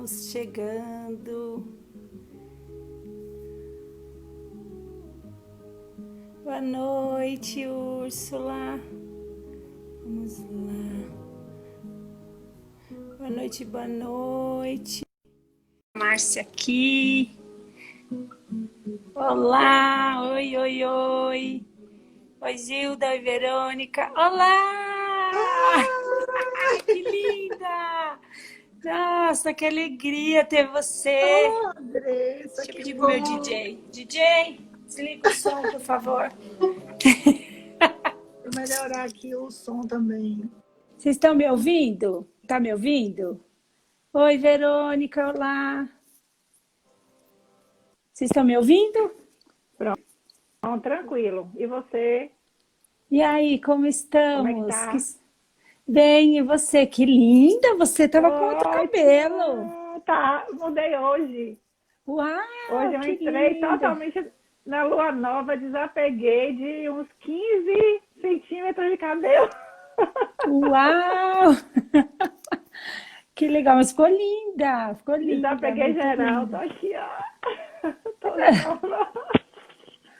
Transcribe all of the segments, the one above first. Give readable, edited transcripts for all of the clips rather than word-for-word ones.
Estamos chegando. Boa noite, Úrsula. Vamos lá. Boa noite, boa noite. Márcia aqui. Olá, oi, oi, oi. Oi, Gilda, oi, Verônica. Olá! Que linda! Nossa, que alegria ter você. Oh, Andressa, Deixa eu que pedir pro meu bom! DJ. DJ, desliga o som, por favor. Vou melhorar aqui o som também. Vocês estão me ouvindo? Tá me ouvindo? Oi, Verônica, olá. Vocês estão me ouvindo? Pronto, tranquilo. E você, E aí, como como é que estamos? tá? Bem, e você? Que linda! Você tava com outro cabelo. Ótima! Tá, mudei hoje. Hoje Uau, eu que entrei linda! totalmente na lua nova, desapeguei de uns 15 centímetros de cabelo. Uau! Que legal, mas ficou linda, Desapeguei muito geral, tô linda. aqui, ó. Toda nova.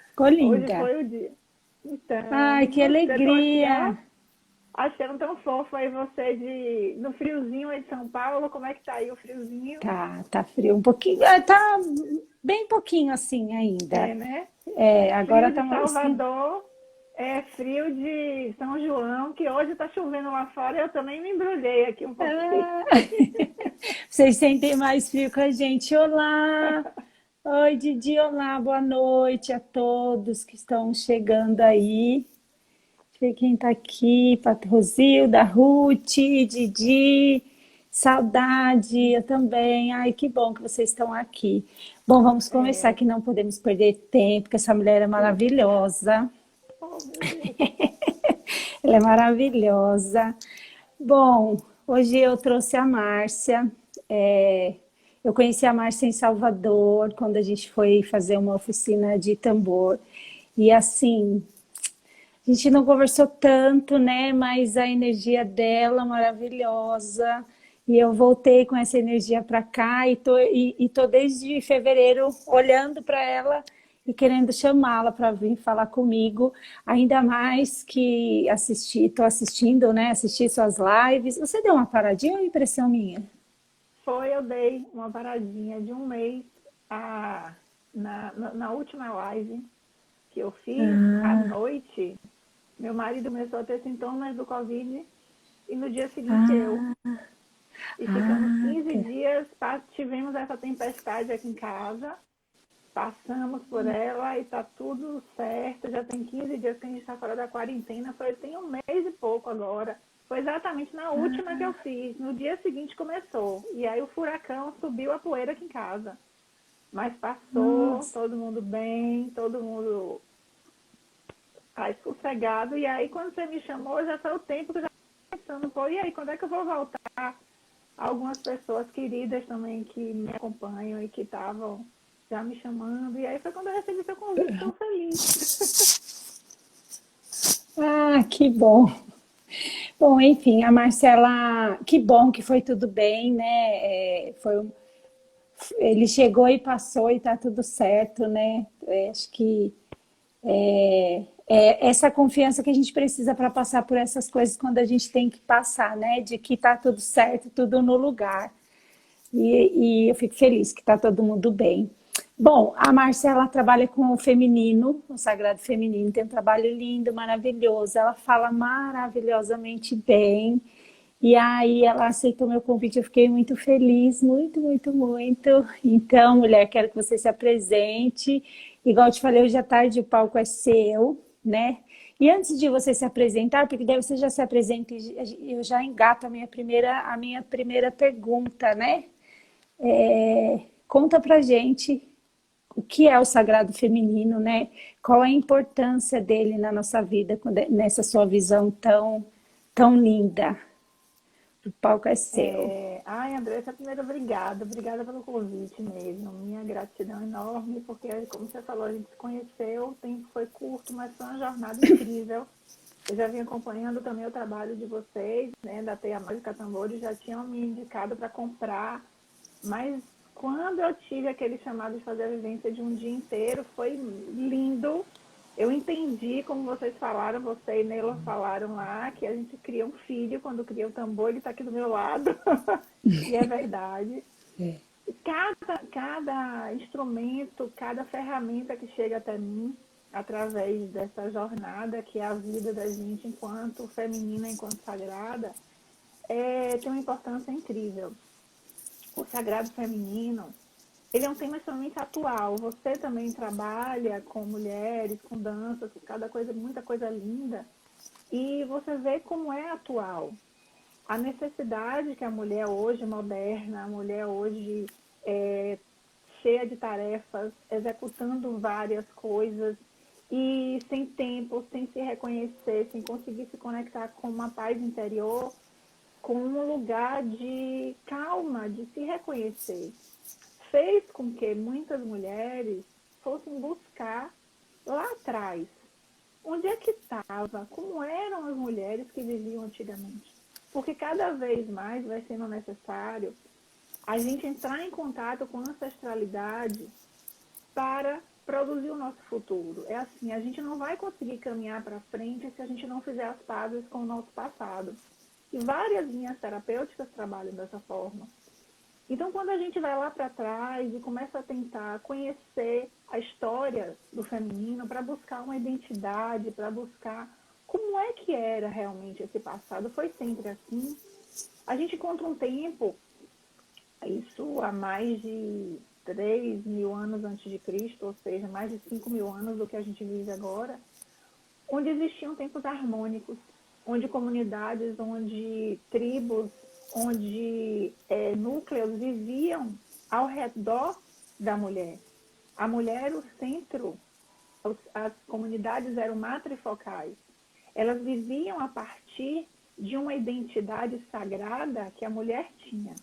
Ficou Hoje linda. foi o dia. Ai, Então, que você, tô aqui, ó. alegria! Achando tão fofo aí você no friozinho aí de São Paulo. Como é que tá aí o friozinho? Tá frio um pouquinho, tá bem pouquinho assim ainda. É, né? É, agora Frio tá de uma Salvador, é frio de São João, que hoje tá chovendo lá fora e eu também me embrulhei aqui um pouquinho. Ah, vocês sentem mais frio que a gente. Olá! Oi, Didi, olá, boa noite a todos que estão chegando aí. Deixa eu ver quem tá aqui. Rosilda, Ruth, Didi, saudade, eu também. Ai, que bom que vocês estão aqui. Bom, vamos começar É, que não podemos perder tempo, porque essa mulher é maravilhosa. oh, meu Deus. Ela é maravilhosa. Bom, hoje eu trouxe a Márcia. É, eu conheci a Márcia em Salvador, quando a gente foi fazer uma oficina de tambor. E assim, a gente não conversou tanto, né? Mas a energia dela maravilhosa. E eu voltei com essa energia para cá e tô desde fevereiro olhando para ela e querendo chamá-la para vir falar comigo. Ainda mais que estou assistindo, né? Assisti suas lives. Você deu uma paradinha ou é impressão minha? Eu dei uma paradinha de um mês na última live que eu fiz à Ah, noite. Meu marido começou a ter sintomas do Covid e no dia seguinte eu. ah, E ficamos ah, 15 dias, tivemos essa tempestade aqui em casa, passamos por ela e tá tudo certo. Já tem 15 dias que a gente está fora da quarentena, tem um mês e pouco agora. Foi exatamente na última que eu fiz. No dia seguinte começou. E aí o furacão subiu a poeira aqui em casa. Mas passou, nossa. todo mundo bem, todo mundo tá sossegado. E aí quando você me chamou, já foi o tempo que eu já estava pensando, pô, e aí, quando é que eu vou voltar? Algumas pessoas queridas também que me acompanham e que estavam já me chamando. E aí foi quando eu recebi seu convite, tão feliz. Ah, que bom. Bom, enfim, a Marcela, que bom que foi tudo bem, né? Ele chegou e passou e tá tudo certo, né? Acho que é essa confiança que a gente precisa para passar por essas coisas quando a gente tem que passar, né? De que tá tudo certo, tudo no lugar. E eu fico feliz que tá todo mundo bem. Bom, a Marcela trabalha com o feminino, o sagrado feminino, tem um trabalho lindo, maravilhoso. Ela fala maravilhosamente bem. E aí ela aceitou meu convite, eu fiquei muito feliz, muito, muito, muito. Então, mulher, quero que você se apresente. Igual eu te falei, hoje à tarde o palco é seu, né? E antes de você se apresentar, porque daí você já se apresenta e eu já engato a minha primeira pergunta, né? Conta pra gente o que é o sagrado feminino, né? Qual a importância dele na nossa vida, nessa sua visão tão, tão linda. O palco é seu. Ai, Andressa, primeiro, obrigada. Obrigada pelo convite mesmo. Minha gratidão enorme, porque, como você falou, a gente se conheceu, o tempo foi curto, mas foi uma jornada incrível. Eu já vim acompanhando também o trabalho de vocês, né, da Teia Mágica Tambores, já tinham me indicado para comprar Mas quando eu tive aquele chamado de fazer a vivência de um dia inteiro, foi lindo. Eu entendi, como vocês falaram, você e Neila falaram lá, que a gente cria um filho, quando cria o tambor, ele está aqui do meu lado. E é verdade. Cada instrumento, cada ferramenta que chega até mim, através dessa jornada, que é a vida da gente enquanto feminina, enquanto sagrada, tem uma importância incrível. O sagrado feminino, ele é um tema extremamente atual. Você também trabalha com mulheres, com danças, com cada coisa, muita coisa linda. E você vê como é atual. A necessidade que a mulher hoje moderna, a mulher hoje cheia de tarefas, executando várias coisas e sem tempo, sem se reconhecer, sem conseguir se conectar com uma paz interior, com um lugar de calma, de se reconhecer, fez com que muitas mulheres fossem buscar lá atrás onde é que estava, como eram as mulheres que viviam antigamente. Porque cada vez mais vai sendo necessário a gente entrar em contato com a ancestralidade para produzir o nosso futuro. É assim, a gente não vai conseguir caminhar para frente se a gente não fizer as pazes com o nosso passado. E várias linhas terapêuticas trabalham dessa forma. Então, quando a gente vai lá para trás e começa a tentar conhecer a história do feminino para buscar uma identidade, para buscar como é que era realmente esse passado, foi sempre assim, a gente encontra um tempo, isso há mais de 3.000 anos antes de Cristo, ou seja, mais de 5.000 anos do que a gente vive agora, onde existiam tempos harmônicos, onde comunidades, onde tribos, onde núcleos viviam ao redor da mulher. A mulher era o centro, as comunidades eram matrifocais. Elas viviam a partir de uma identidade sagrada que a mulher tinha.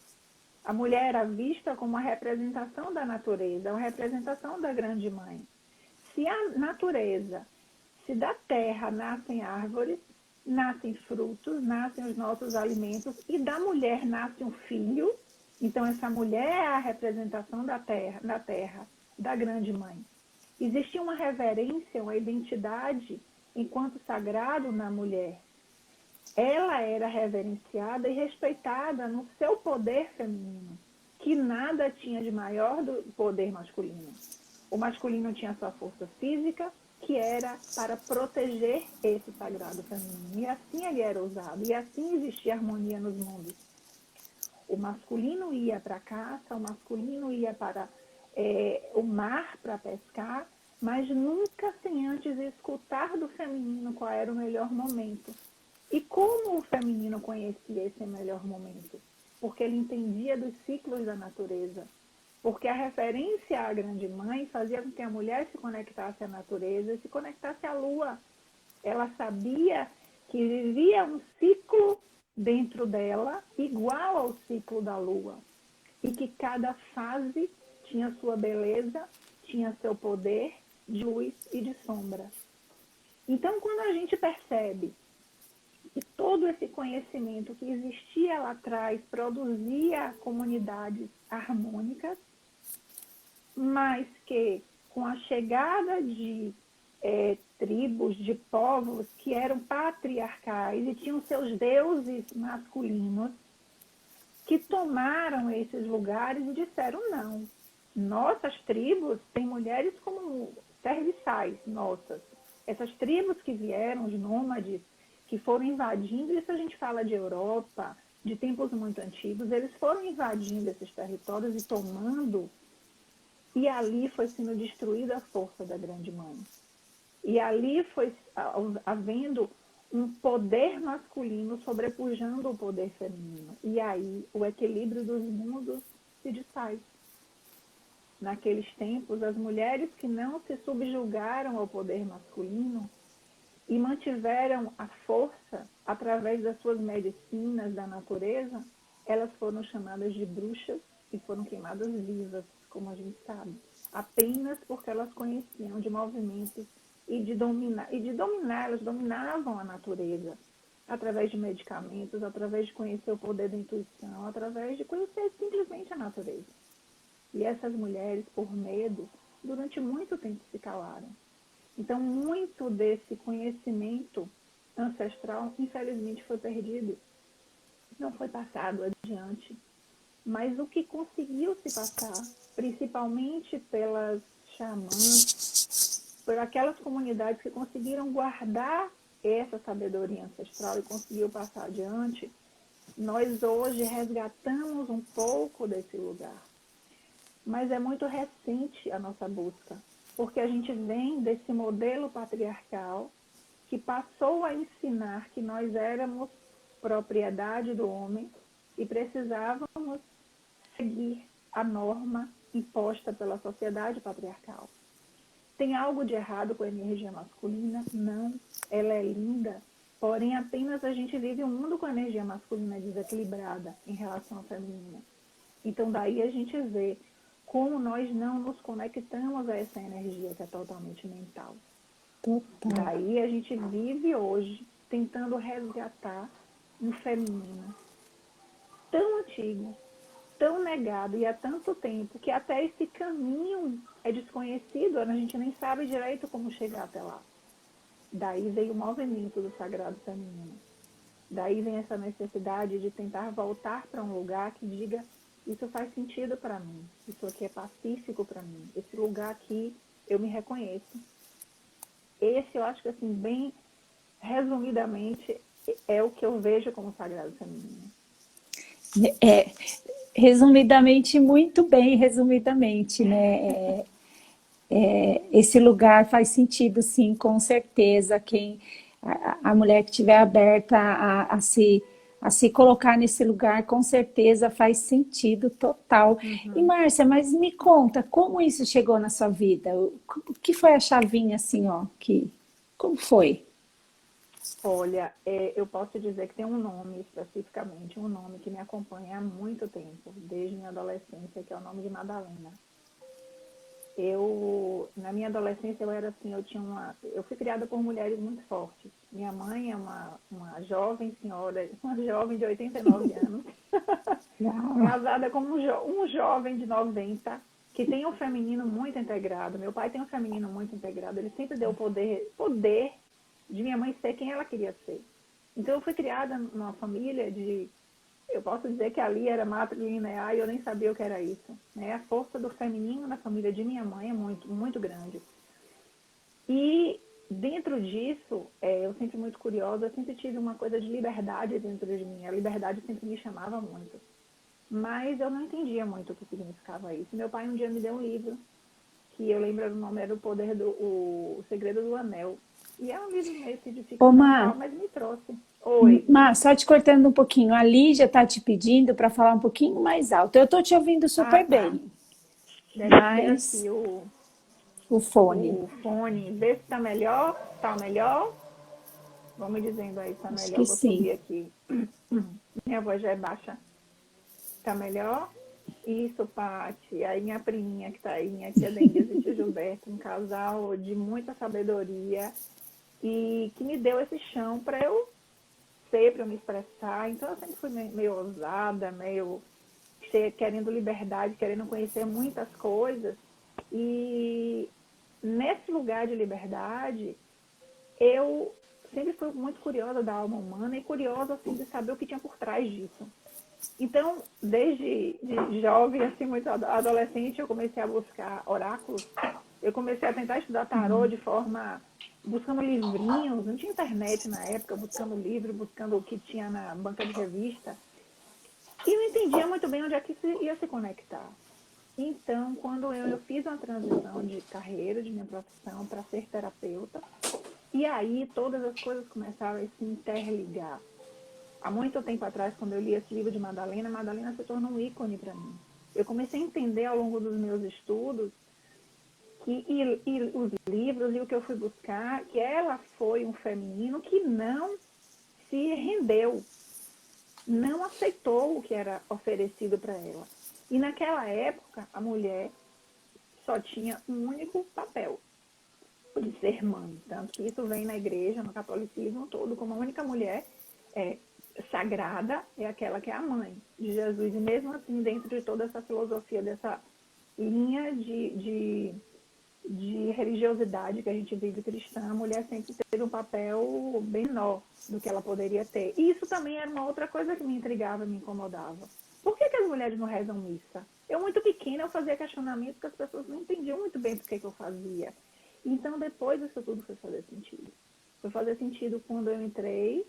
A mulher era vista como a representação da natureza, a representação da grande mãe. Se a natureza, se da terra nascem árvores, nascem frutos, nascem os nossos alimentos, e da mulher nasce um filho, então essa mulher é a representação da terra, da grande mãe. Existia uma reverência, uma identidade enquanto sagrado na mulher. Ela era reverenciada e respeitada no seu poder feminino, que nada tinha de maior do poder masculino. O masculino tinha sua força física, que era para proteger esse sagrado feminino. E assim ele era usado, e assim existia harmonia nos mundos. O masculino ia para a caça, o masculino ia para o mar para pescar, mas nunca sem antes escutar do feminino qual era o melhor momento. E como o feminino conhecia esse melhor momento? Porque ele entendia dos ciclos da natureza. Porque a referência à grande mãe fazia com que a mulher se conectasse à natureza e se conectasse à lua. Ela sabia que vivia um ciclo dentro dela igual ao ciclo da lua. E que cada fase tinha sua beleza, tinha seu poder de luz e de sombra. Então, quando a gente percebe que todo esse conhecimento que existia lá atrás produzia comunidades harmônicas, mas que com a chegada de tribos, de povos que eram patriarcais e tinham seus deuses masculinos, que tomaram esses lugares e disseram não. Nossas tribos têm mulheres como serviçais nossas. Essas tribos que vieram, os nômades, que foram invadindo, isso a gente fala de Europa, de tempos muito antigos, eles foram invadindo esses territórios e tomando, e ali foi sendo destruída a força da grande mãe. E ali foi havendo um poder masculino sobrepujando o poder feminino. E aí o equilíbrio dos mundos se desfaz. Naqueles tempos, as mulheres que não se subjugaram ao poder masculino e mantiveram a força através das suas medicinas da natureza, elas foram chamadas de bruxas e foram queimadas vivas, como a gente sabe, apenas porque elas conheciam de movimentos e de dominar, elas dominavam a natureza. através de medicamentos, através de conhecer o poder da intuição, através de conhecer simplesmente a natureza. E essas mulheres, por medo, durante muito tempo se calaram. Então, muito desse conhecimento ancestral, infelizmente, foi perdido, não foi passado adiante. Mas o que conseguiu se passar, principalmente pelas xamãs, por aquelas comunidades que conseguiram guardar essa sabedoria ancestral e conseguiu passar adiante, nós hoje resgatamos um pouco desse lugar. Mas é muito recente a nossa busca, porque a gente vem desse modelo patriarcal que passou a ensinar que nós éramos propriedade do homem e precisávamos seguir a norma imposta pela sociedade patriarcal. Tem algo de errado com a energia masculina? Não. Ela é linda. Porém, apenas a gente vive um mundo com a energia masculina desequilibrada em relação à feminina. Então, daí a gente vê como nós não nos conectamos a essa energia que é totalmente mental. Total. Daí a gente vive hoje tentando resgatar um feminino tão antigo, tão negado e há tanto tempo que até esse caminho é desconhecido, a gente nem sabe direito como chegar até lá. Daí veio o movimento do sagrado feminino. Daí vem essa necessidade de tentar voltar para um lugar que diga: isso faz sentido para mim, isso aqui é pacífico para mim, esse lugar aqui eu me reconheço. Esse eu acho que, assim, bem resumidamente, é o que eu vejo como sagrado feminino. É, resumidamente, muito bem, resumidamente, né? Esse lugar faz sentido, sim, com certeza. A mulher que estiver aberta a se colocar nesse lugar, com certeza faz sentido total. E Márcia, mas me conta, como isso chegou na sua vida? O que foi a chavinha assim, ó, como foi? Olha, eu posso dizer que tem um nome especificamente, um nome que me acompanha há muito tempo, desde minha adolescência, que é o nome de Madalena. Na minha adolescência, eu era assim, eu fui criada por mulheres muito fortes. Minha mãe é uma jovem senhora, uma jovem de 89 anos, Uau. casada com um jovem de 90, que tem um feminino muito integrado. Meu pai tem um feminino muito integrado. Ele sempre deu poder de minha mãe ser quem ela queria ser. Então, eu fui criada numa família eu posso dizer que ali era matrilinear e eu nem sabia o que era isso. Né? A força do feminino na família de minha mãe é muito, muito grande. E dentro disso, eu sempre muito curiosa, eu sempre tive uma coisa de liberdade dentro de mim. A liberdade sempre me chamava muito. Mas eu não entendia muito o que significava isso. Meu pai um dia me deu um livro, que eu lembro o nome, era O Segredo do Anel. E é um livro meio que de Ô, ficção Má, tal, mas me trouxe. Oi. Só te cortando um pouquinho, a Lígia está te pedindo para falar um pouquinho mais alto. Eu estou te ouvindo Ah, super tá. bem, Deve ser mas aqui o fone, o fone. Vê se tá melhor. Tá melhor? Vão me dizendo aí se tá acho melhor. que Vou sim. subir aqui. Minha voz já é baixa. Tá melhor? Isso, Paty. Aí minha priminha que tá aí, minha tia Denise e tio Gilberto, um casal de muita sabedoria e que me deu esse chão para eu ser, para eu me expressar. Então eu sempre fui meio ousada, meio querendo liberdade, querendo conhecer muitas coisas. E nesse lugar de liberdade, eu sempre fui muito curiosa da alma humana e curiosa assim, de saber o que tinha por trás disso. Então, desde de jovem, assim, muito adolescente, eu comecei a buscar oráculos. Eu comecei a tentar estudar tarô de forma buscando livrinhos, não tinha internet na época, buscando livro, buscando o que tinha na banca de revista. E não entendia muito bem onde é que ia se conectar. Então, quando eu fiz uma transição de carreira, de minha profissão, para ser terapeuta, e aí todas as coisas começaram a se interligar. Há muito tempo atrás, quando eu li esse livro de Madalena, Madalena se tornou um ícone para mim. Eu comecei a entender ao longo dos meus estudos e os livros e o que eu fui buscar, que ela foi um feminino que não se rendeu, não aceitou o que era oferecido para ela. E naquela época, a mulher só tinha um único papel, de ser mãe. Tanto que isso vem na igreja, no catolicismo todo, como a única mulher sagrada é aquela que é a mãe de Jesus. E mesmo assim, dentro de toda essa filosofia, dessa linha de religiosidade que a gente vive cristã, a mulher sempre teve um papel bem menor do que ela poderia ter. E isso também era uma outra coisa que me intrigava, me incomodava. Por que as mulheres não rezam missa? Eu, muito pequena, eu fazia questionamento que as pessoas não entendiam muito bem por que eu fazia. Então, depois isso tudo foi fazer sentido. Foi fazer sentido quando eu entrei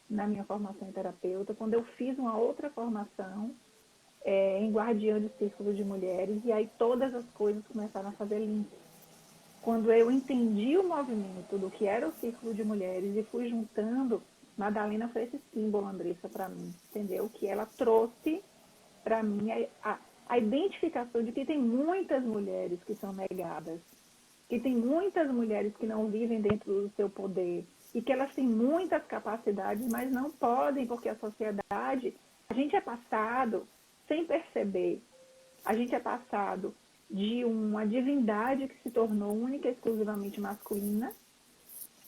na minha formação em terapeuta, quando eu fiz uma outra formação em guardiã de círculo de mulheres, e aí todas as coisas começaram a fazer link. Quando eu entendi o movimento do que era o círculo de mulheres e fui juntando, Madalena foi esse símbolo, Andressa, para mim, entendeu? Que ela trouxe para mim a identificação de que tem muitas mulheres que são negadas, que tem muitas mulheres que não vivem dentro do seu poder e que elas têm muitas capacidades, mas não podem, porque a sociedade, a gente é passado sem perceber, a gente é passado de uma divindade que se tornou única e exclusivamente masculina,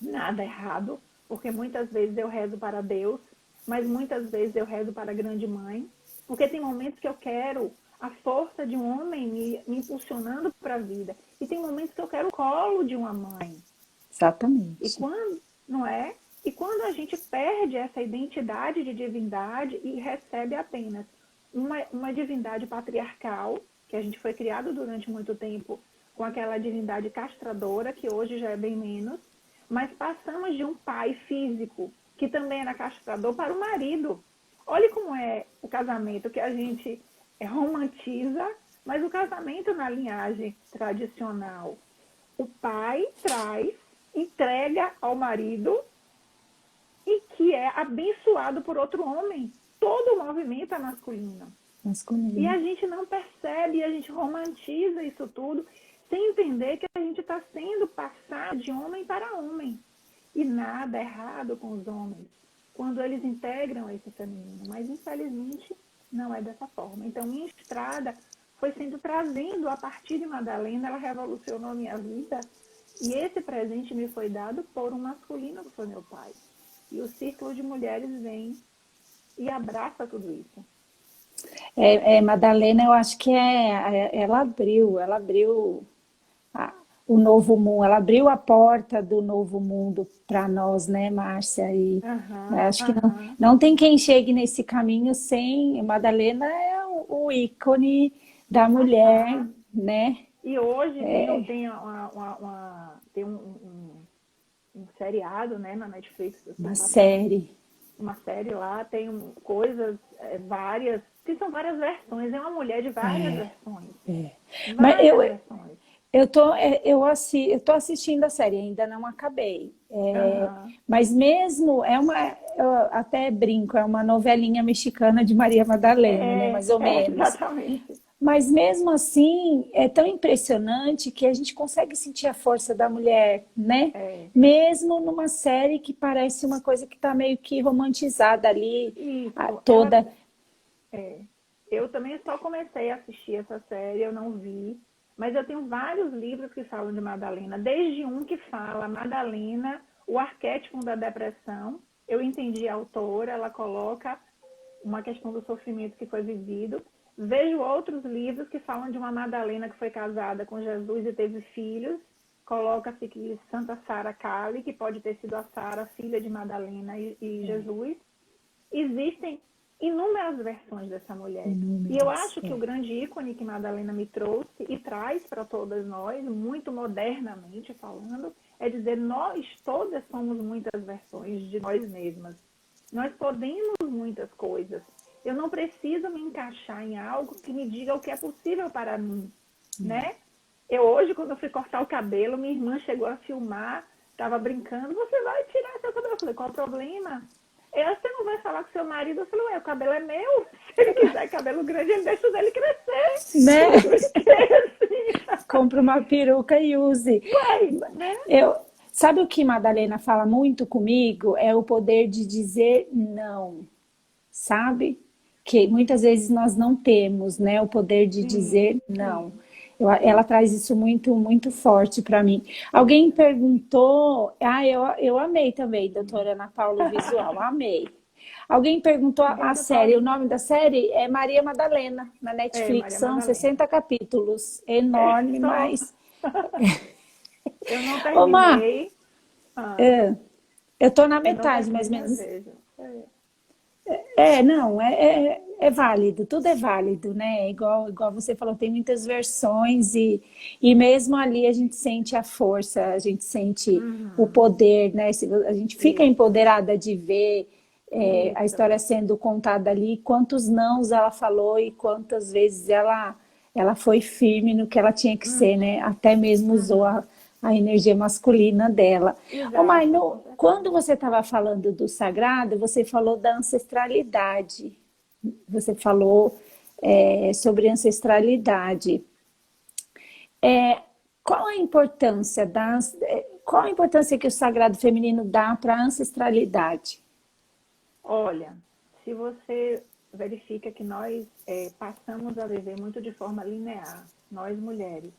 nada errado, porque muitas vezes eu rezo para Deus, mas muitas vezes eu rezo para a grande mãe, porque tem momentos que eu quero a força de um homem me impulsionando para a vida, e tem momentos que eu quero o colo de uma mãe. Exatamente. E quando, não é? E quando a gente perde essa identidade de divindade e recebe apenas uma divindade patriarcal, que a gente foi criado durante muito tempo com aquela divindade castradora, que hoje já é bem menos, mas passamos de um pai físico, que também era castrador, para o marido. Olha como é o casamento, que a gente romantiza, mas o casamento na linhagem tradicional, o pai traz, entrega ao marido e que é abençoado por outro homem. Todo o movimento é masculino. E a gente não percebe, a gente romantiza isso tudo, sem entender que a gente está sendo passado de homem para homem. E nada errado com os homens, quando eles integram esse feminino. Mas, infelizmente, não é dessa forma. Então, minha estrada foi sendo trazendo, a partir de Madalena, ela revolucionou a minha vida. E esse presente me foi dado por um masculino que foi meu pai. E o Círculo de Mulheres vem e abraça tudo isso. Madalena, eu acho que ela abriu o novo mundo, ela abriu a porta do novo mundo para nós, né, Márcia? E acho que não tem quem chegue nesse caminho sem. Madalena é o ícone da mulher, né? E hoje tem um seriado, né, na Netflix. Uma série. Uma série lá, tem coisas várias, que são várias versões. É uma mulher de várias versões. Mas versões. eu tô assistindo a série, ainda não acabei. Mas mesmo, eu até brinco, é uma novelinha mexicana de Maria Madalena, né, mais ou menos. Exatamente. Mas mesmo assim, é tão impressionante que a gente consegue sentir a força da mulher, né? Mesmo numa série que parece uma coisa que está meio que romantizada ali, toda. Eu também só comecei a assistir essa série, eu não vi, mas eu tenho vários livros que falam de Madalena, desde um que fala Madalena, o arquétipo da depressão. Eu entendi a autora, ela coloca uma questão do sofrimento que foi vivido. Vejo outros livros que falam de uma Madalena que foi casada com Jesus e teve filhos. Coloca-se que Santa Sara Cali, que pode ter sido a Sara, filha de Madalena e Jesus. Existem inúmeras versões dessa mulher. E eu acho que o grande ícone que Madalena me trouxe e traz para todas nós, muito modernamente falando, é dizer, nós todas somos muitas versões de nós mesmas. Nós podemos muitas coisas. Eu não preciso me encaixar em algo que me diga o que é possível para mim, né? Eu hoje, quando eu fui cortar o cabelo, minha irmã chegou a filmar, estava brincando, você vai tirar seu cabelo. Eu falei, qual o problema? Você não vai falar com seu marido? Eu falei, ué, o cabelo é meu. Se ele quiser cabelo grande, ele deixa o dele crescer. Né? Compre uma peruca e use. Né? Sabe o que Madalena fala muito comigo? É o poder de dizer não, sabe? Que muitas vezes nós não temos, né, o poder de dizer não. Ela traz isso muito, muito forte para mim. Alguém perguntou, eu amei também, doutora Ana Paula, o visual, amei. Alguém perguntou a Deixa eu série, o só... nome da série é Maria Madalena, na Netflix, Maria são Madalena. 60 capítulos, É enorme, só... mas... Eu não Ô, Má, terminei. Ah, eu tô na eu não metade, mais terminei, ou mas menos. vejo. Não, é válido, tudo é válido, né? Igual você falou, tem muitas versões e mesmo ali a gente sente a força, a gente sente o Uhum. poder, né? A gente fica Isso, empoderada de ver a isso. história sendo contada ali, quantos nãos ela falou e quantas vezes ela foi firme no que ela tinha que ser, né? Uhum. Até mesmo usou Uhum. a energia masculina dela. Ô, Mai, Exato, com quando certeza. você estava falando do sagrado, você falou da ancestralidade. Você falou sobre ancestralidade. Qual a importância qual a importância que o sagrado feminino dá para a ancestralidade? Olha, se você verifica que nós passamos a viver muito de forma linear, nós mulheres,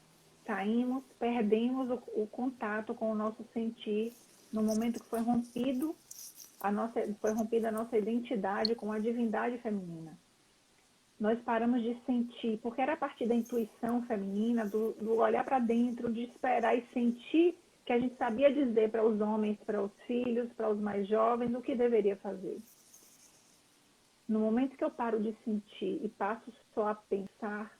saímos, perdemos o contato com o nosso sentir no momento que foi rompida a nossa identidade com a divindade feminina. Nós paramos de sentir, porque era a partir da intuição feminina, do olhar para dentro, de esperar e sentir que a gente sabia dizer para os homens, para os filhos, para os mais jovens, o que deveria fazer. No momento que eu paro de sentir e passo só a pensar,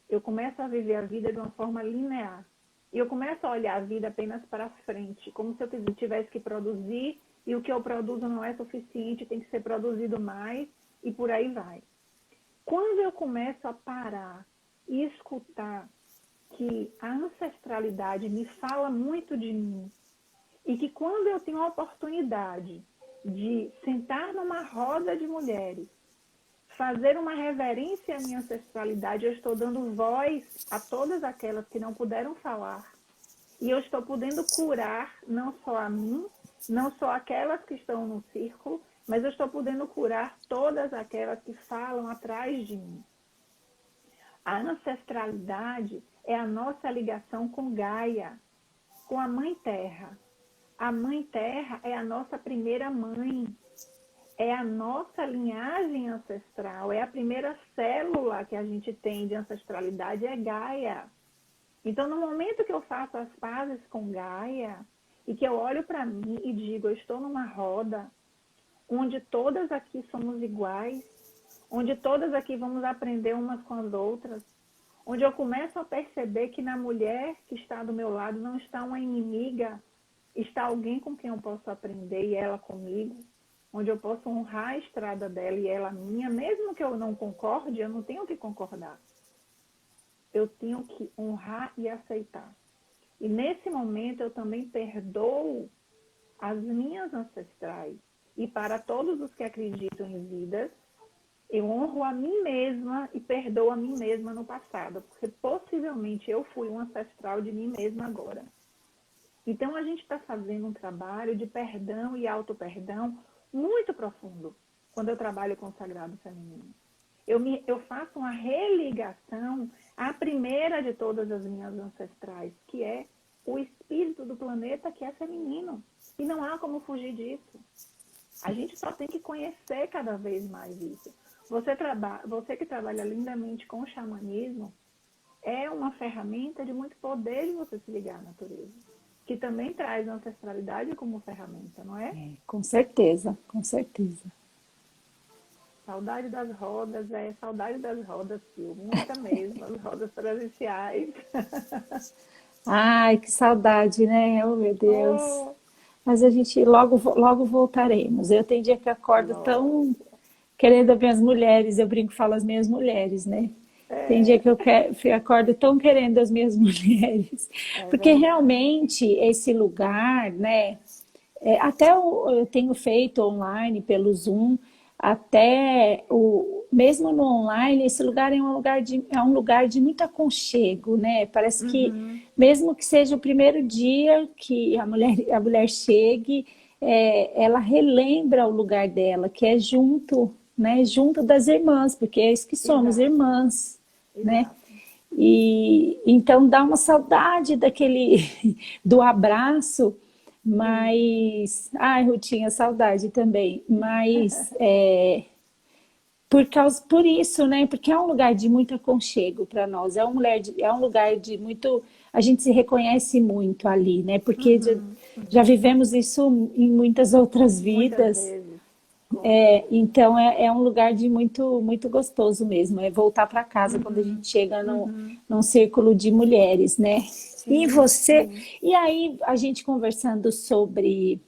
eu começo a viver a vida de uma forma linear. E eu começo a olhar a vida apenas para frente, como se eu tivesse que produzir e o que eu produzo não é suficiente, tem que ser produzido mais e por aí vai. Quando eu começo a parar e escutar que a ancestralidade me fala muito de mim e que quando eu tenho a oportunidade de sentar numa roda de mulheres, fazer uma reverência à minha ancestralidade, eu estou dando voz a todas aquelas que não puderam falar. E eu estou podendo curar não só a mim, não só aquelas que estão no círculo, mas eu estou podendo curar todas aquelas que falam atrás de mim. A ancestralidade é a nossa ligação com Gaia, com a Mãe Terra. A Mãe Terra é a nossa primeira mãe. É a nossa linhagem ancestral, é a primeira célula que a gente tem de ancestralidade, é Gaia. Então, no momento que eu faço as pazes com Gaia, e que eu olho para mim e digo, eu estou numa roda, onde todas aqui somos iguais, onde todas aqui vamos aprender umas com as outras, onde eu começo a perceber que na mulher que está do meu lado não está uma inimiga, está alguém com quem eu posso aprender e ela comigo, onde eu posso honrar a estrada dela e ela a minha, mesmo que eu não concorde, eu não tenho que concordar. Eu tenho que honrar e aceitar. E nesse momento eu também perdoo as minhas ancestrais. E para todos os que acreditam em vidas, eu honro a mim mesma e perdoo a mim mesma no passado, porque possivelmente eu fui um ancestral de mim mesma agora. Então a gente está fazendo um trabalho de perdão e auto-perdão muito profundo quando eu trabalho com o sagrado feminino. Eu faço uma religação à primeira de todas as minhas ancestrais, que é o espírito do planeta que é feminino. E não há como fugir disso. A gente só tem que conhecer cada vez mais isso. Você que trabalha lindamente com o xamanismo, é uma ferramenta de muito poder de você se ligar à natureza, que também traz a ancestralidade como ferramenta, não é? Com certeza, com certeza. Saudade das rodas, Sil, muita mesmo, as rodas presenciais. Ai, que saudade, né? Oh, meu Deus. Oh, Mas a gente logo voltaremos. Eu tenho dia que acordo tão nossa, querendo as minhas mulheres, eu brinco, falo as minhas mulheres, né? Tem dia é, que eu acordo tão querendo as minhas mulheres. é Porque verdade. realmente esse lugar, né? Até eu tenho feito online pelo Zoom, mesmo no online, esse lugar é um lugar de muito aconchego, né? Parece que Uhum, mesmo que seja o primeiro dia que a mulher chegue, ela relembra o lugar dela, que é junto, né? Junto das irmãs, porque é isso que somos, exato, irmãs, né? exato. E então dá uma saudade daquele do abraço, Mas, ai, Rutinha, saudade também. Mas por isso, né? Porque é um lugar de muito aconchego para nós. É um lugar de muito. A gente se reconhece muito ali, né? Porque Uhum, já uhum. vivemos isso em muitas outras Muitas vidas. vezes, com certeza. Então é um lugar de muito, muito gostoso mesmo. É voltar para casa quando a Uhum, gente chega uhum. num círculo de mulheres, né? E Sim, você. sim. E aí, a gente conversando sobre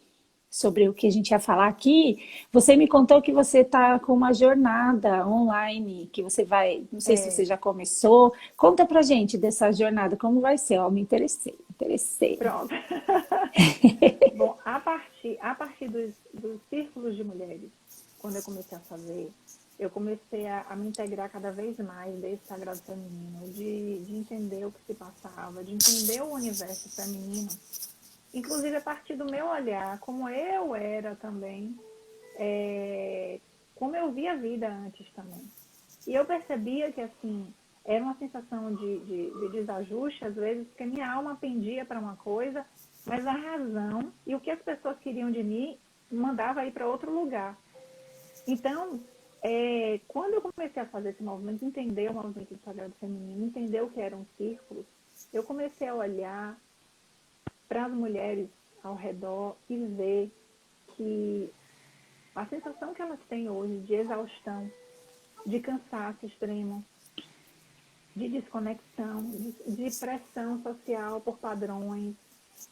o que a gente ia falar aqui, você me contou que você está com uma jornada online, que você vai, não sei se você É, já começou. Conta pra gente dessa jornada, como vai ser? Ó, me interessei, interessei. pronto. Bom, a partir dos círculos de mulheres, quando eu comecei a fazer, eu comecei a me integrar cada vez mais desse sagrado feminino, de entender o que se passava, de entender o universo feminino, inclusive a partir do meu olhar, como eu era também, é, como eu via a vida antes também. E eu percebia que, assim, era uma sensação de desajuste, às vezes, porque minha alma pendia para uma coisa, mas a razão e o que as pessoas queriam de mim mandava ir para outro lugar. Então, quando eu comecei a fazer esse movimento, entender o movimento do Sagrado Feminino, entender o que eram círculos, eu comecei a olhar para as mulheres ao redor e ver que a sensação que elas têm hoje de exaustão, de cansaço extremo, de desconexão, de pressão social por padrões,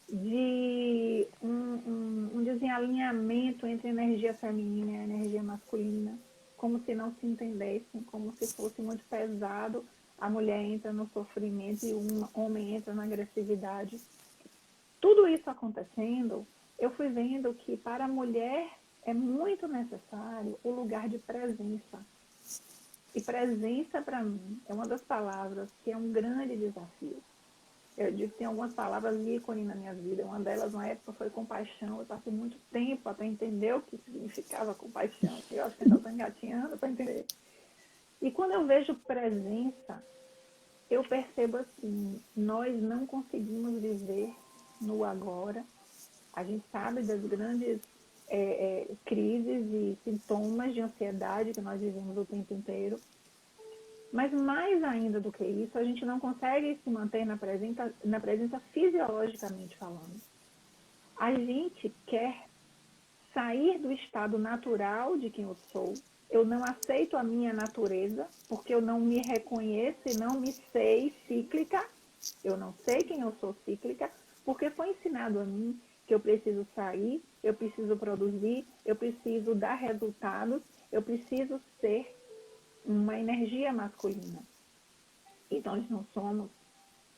de um desalinhamento entre a energia feminina e a energia masculina, como se não se entendessem, como se fosse muito pesado. A mulher entra no sofrimento e o homem entra na agressividade. Tudo isso acontecendo, eu fui vendo que para a mulher é muito necessário o lugar de presença. E presença, para mim, é uma das palavras que é um grande desafio. Eu digo que tem algumas palavras ícone na minha vida. Uma delas, na época, foi compaixão. Eu passei muito tempo até entender o que significava compaixão. Eu acho que ainda estou engatinhando para entender. E quando eu vejo presença, eu percebo assim, nós não conseguimos viver no agora. A gente sabe das grandes crises e sintomas de ansiedade que nós vivemos o tempo inteiro. Mas mais ainda do que isso, a gente não consegue se manter na presença fisiologicamente falando. A gente quer sair do estado natural de quem eu sou. Eu não aceito a minha natureza, porque eu não me reconheço e não me sei cíclica. Eu não sei quem eu sou cíclica, porque foi ensinado a mim que eu preciso sair, eu preciso produzir, eu preciso dar resultados, eu preciso ser uma energia masculina. Então, nós não somos,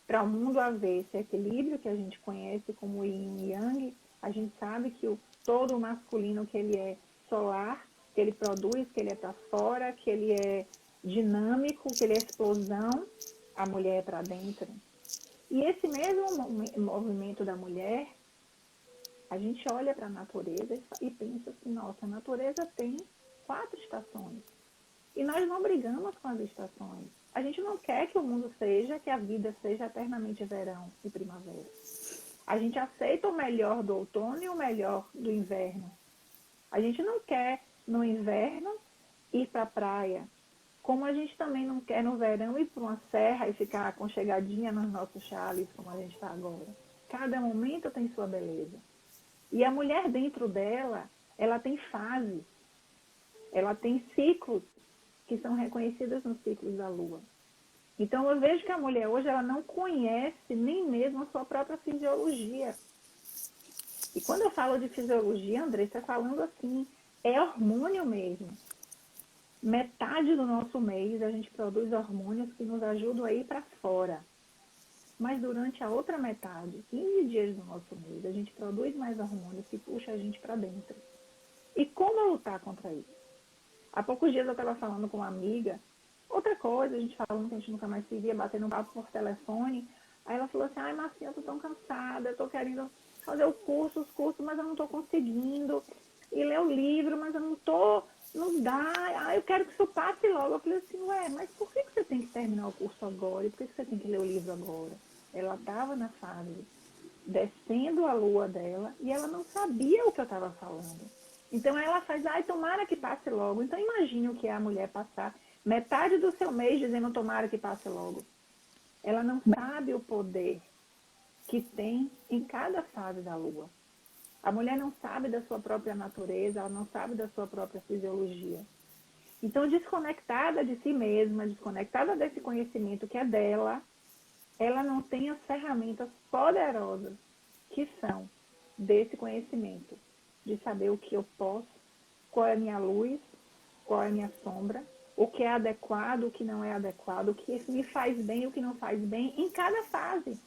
para o mundo haver esse equilíbrio que a gente conhece como yin e yang, a gente sabe que todo o masculino que ele é solar, que ele produz, que ele é para fora, que ele é dinâmico, que ele é explosão, a mulher é para dentro. E esse mesmo movimento da mulher, a gente olha para a natureza e pensa assim, nossa, a natureza tem 4 estações. E nós não brigamos com as estações. A gente não quer que o mundo seja, que a vida seja eternamente verão e primavera. A gente aceita o melhor do outono e o melhor do inverno. A gente não quer, no inverno, ir para a praia. Como a gente também não quer, no verão, ir para uma serra e ficar aconchegadinha nos nossos chales, como a gente está agora. Cada momento tem sua beleza. E a mulher dentro dela, ela tem fases. Ela tem ciclos que são reconhecidas nos ciclos da Lua. Então, eu vejo que a mulher hoje ela não conhece nem mesmo a sua própria fisiologia. E quando eu falo de fisiologia, André, está falando assim, é hormônio mesmo. Metade do nosso mês a gente produz hormônios que nos ajudam a ir para fora. Mas durante a outra metade, 15 dias do nosso mês, a gente produz mais hormônios que puxam a gente para dentro. E como lutar contra isso? Há poucos dias eu estava falando com uma amiga, outra coisa, a gente falando que a gente nunca mais se via, batendo um papo por telefone. Aí ela falou assim, ai Marcinha, eu tô tão cansada, eu tô querendo fazer os cursos, mas eu não tô conseguindo. E ler o livro, mas eu não dá. Ah, eu quero que isso passe logo. Eu falei assim, ué, mas por que você tem que terminar o curso agora? E por que você tem que ler o livro agora? Ela estava na fase descendo a lua dela, e ela não sabia o que eu estava falando. Então ela faz, ai, tomara que passe logo. Então imagine o que é a mulher passar metade do seu mês dizendo tomara que passe logo. Ela não sabe o poder que tem em cada fase da lua. A mulher não sabe da sua própria natureza, ela não sabe da sua própria fisiologia. Então, desconectada de si mesma, desconectada desse conhecimento que é dela, ela não tem as ferramentas poderosas que são desse conhecimento, de saber o que eu posso, qual é a minha luz, qual é a minha sombra, o que é adequado, o que não é adequado, o que me faz bem, o que não faz bem, em cada fase.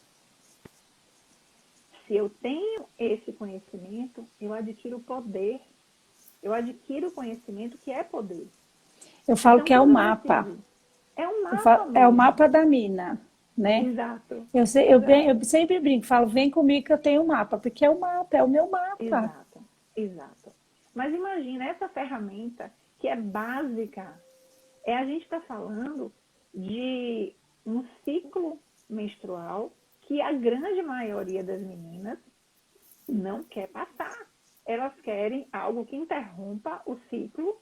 Se eu tenho esse conhecimento, eu adquiro poder. Eu adquiro conhecimento que é poder. Eu falo Então, que é o quando eu mapa. decidi, é um mapa É o mesmo. mapa da mina, né? Exato. Eu sempre brinco, falo, vem comigo que eu tenho o mapa, porque é o mapa, é o meu mapa. Exato, exato. Mas imagina essa ferramenta que é básica. A gente está falando de um ciclo menstrual que a grande maioria das meninas não quer passar. Elas querem algo que interrompa o ciclo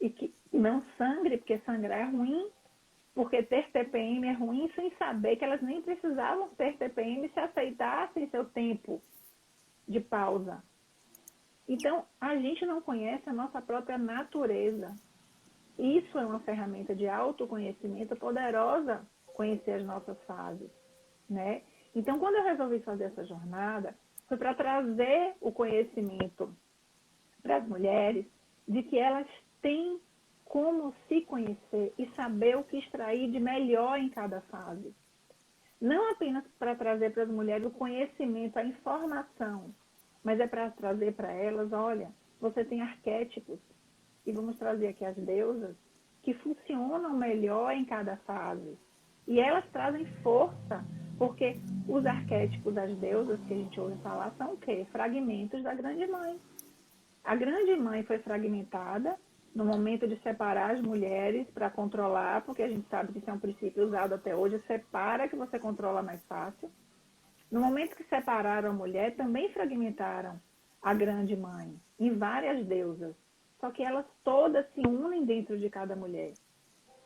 e que não sangre, porque sangrar é ruim, porque ter TPM é ruim, sem saber que elas nem precisavam ter TPM se aceitassem seu tempo de pausa. Então, a gente não conhece a nossa própria natureza. Isso é uma ferramenta de autoconhecimento poderosa, conhecer as nossas fases, né? Então, quando eu resolvi fazer essa jornada, foi para trazer o conhecimento para as mulheres de que elas têm como se conhecer e saber o que extrair de melhor em cada fase. Não apenas para trazer para as mulheres o conhecimento, a informação, mas é para trazer para elas, olha, você tem arquétipos, e vamos trazer aqui as deusas, que funcionam melhor em cada fase. E elas trazem força, porque os arquétipos das deusas que a gente ouve falar são o quê? Fragmentos da Grande Mãe. A Grande Mãe foi fragmentada no momento de separar as mulheres para controlar, porque a gente sabe que isso é um princípio usado até hoje, separa que você controla mais fácil. No momento que separaram a mulher, também fragmentaram a Grande Mãe em várias deusas. Só que elas todas se unem dentro de cada mulher.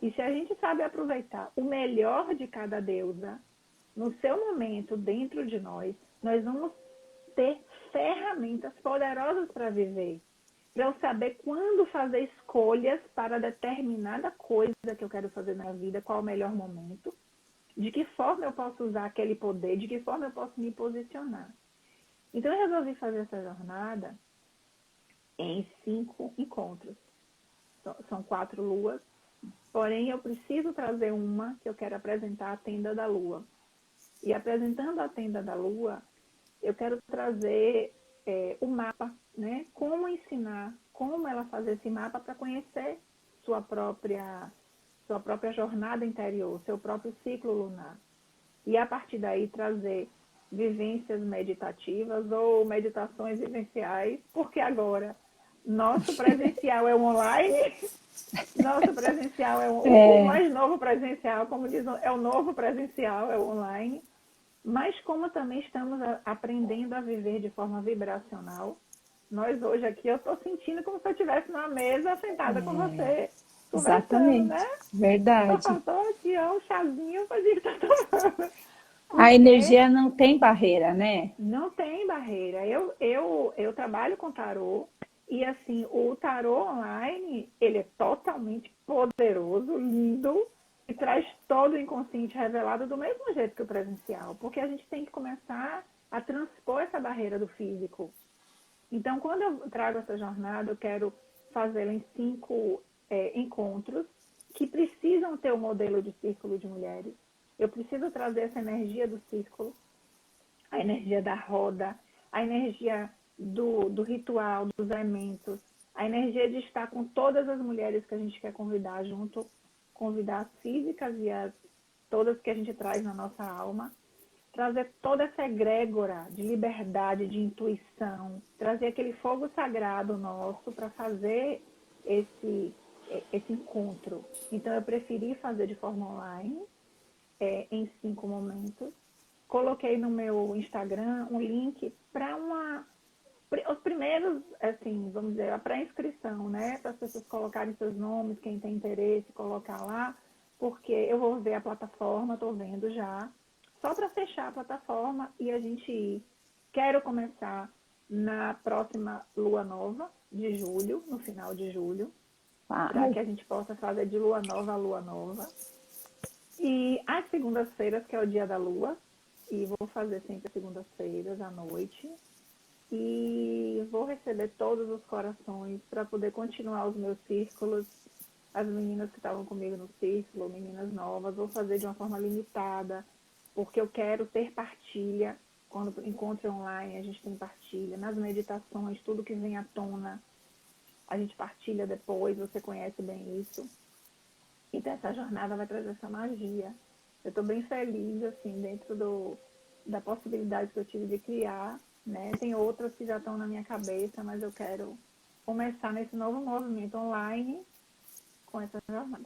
E se a gente sabe aproveitar o melhor de cada deusa, no seu momento, dentro de nós vamos ter ferramentas poderosas para viver. Para eu saber quando fazer escolhas para determinada coisa que eu quero fazer na vida, qual é o melhor momento, de que forma eu posso usar aquele poder, de que forma eu posso me posicionar. Então, eu resolvi fazer essa jornada em 5 encontros. São 4 luas, porém eu preciso trazer uma que eu quero apresentar, a Tenda da Lua. E apresentando a Tenda da Lua, eu quero trazer o mapa, né? Como ensinar, como ela fazer esse mapa para conhecer sua própria jornada interior, seu próprio ciclo lunar. E a partir daí trazer vivências meditativas ou meditações vivenciais, porque agora nosso presencial é o online, nosso presencial é o mais novo presencial, como dizem, é o novo presencial, é o online. Mas como também estamos aprendendo a viver de forma vibracional, nós hoje aqui, eu estou sentindo como se eu estivesse numa mesa sentada com você, conversando, Exatamente, né? Só verdade. faltou aqui ó, um chazinho para a gente estar tomando. A Porque energia não tem barreira, né? não tem barreira. Eu trabalho com tarô e assim, o tarô online, ele é totalmente poderoso, lindo e traz todo o inconsciente revelado do mesmo jeito que o presencial, porque a gente tem que começar a transpor essa barreira do físico. Então, quando eu trago essa jornada, eu quero fazê-la em 5 encontros que precisam ter o modelo de círculo de mulheres. Eu preciso trazer essa energia do círculo, a energia da roda, a energia do ritual, dos elementos, a energia de estar com todas as mulheres que a gente quer convidar junto, convidar as físicas e todas que a gente traz na nossa alma, trazer toda essa egrégora de liberdade, de intuição, trazer aquele fogo sagrado nosso para fazer esse encontro. Então, eu preferi fazer de forma online, em 5 momentos, coloquei no meu Instagram um link para os primeiros, assim, vamos dizer, a pré-inscrição, né? Para as pessoas colocarem seus nomes, quem tem interesse, colocar lá, porque eu vou ver a plataforma, estou vendo já, só para fechar a plataforma e a gente ir. Quero começar na próxima lua nova de julho, no final de julho, para Ai, que a gente possa fazer de lua nova a lua nova. E às segundas-feiras, que é o dia da lua, e vou fazer sempre as segundas-feiras à noite. E vou receber todos os corações para poder continuar os meus círculos. As meninas que estavam comigo no círculo, meninas novas, vou fazer de uma forma limitada, porque eu quero ter partilha. Quando encontro online, a gente tem partilha. Nas meditações, tudo que vem à tona, a gente partilha depois, você conhece bem isso. Então, essa jornada vai trazer essa magia. Eu estou bem feliz, assim, dentro da possibilidade que eu tive de criar, né? Tem outras que já estão na minha cabeça, mas eu quero começar nesse novo movimento online com essa jornada.